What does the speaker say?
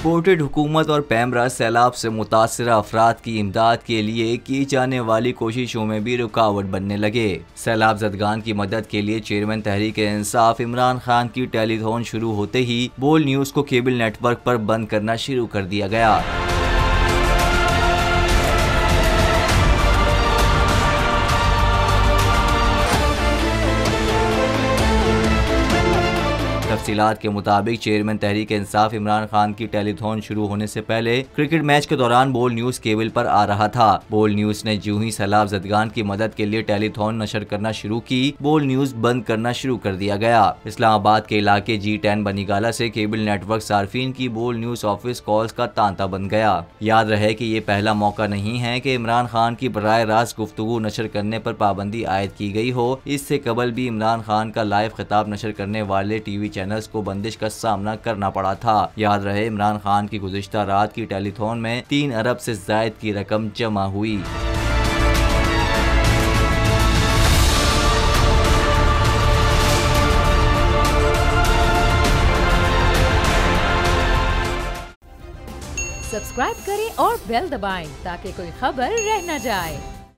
Reported हुकूमत और पैमरा सैलाब से मुतासरा अफराद की इमदाद के लिए की जाने वाली कोशिशों में भी रुकावट बनने लगे। सैलाब ज़दगान की मदद के लिए चेयरमैन तहरीक-ए-इंसाफ इमरान खान की टेलीथॉन शुरू होते ही बोल न्यूज़ को केबल नेटवर्क पर बंद करना शुरू कर दिया गया। तफसीलात के मुताबिक चेयरमैन तहरीक इंसाफ इमरान खान की टेलीथॉन शुरू होने से पहले क्रिकेट मैच के दौरान बोल न्यूज़ केबल पर आ रहा था। बोल न्यूज़ ने यूं ही सैलाब ज़दगान की मदद के लिए टेलीथॉन नशर करना शुरू की, बोल न्यूज़ बंद करना शुरू कर दिया गया। इस्लामाबाद के इलाके G10 बनीगाला से केबल नेटवर्क सार्फिन की बोल न्यूज़ ऑफिस कॉल्स का तांता बन गया। याद रहे कि ये पहला मौका नहीं है कि इमरान खान की बराह रास्त गुफ्तगू नशर करने पर पाबंदी आयद की गई हो। इससे कबल भी इमरान खान का लाइव खिताब नशर करने वाले टीवी चैनल्स को बंदिश का सामना करना पड़ा था। याद रहे इमरान खान की गुज़िश्ता रात की टेलीथॉन में 3 अरब से ज़ायद की रकम जमा हुई। सब्सक्राइब करें और बेल दबाएं ताकि कोई खबर रह न जाए।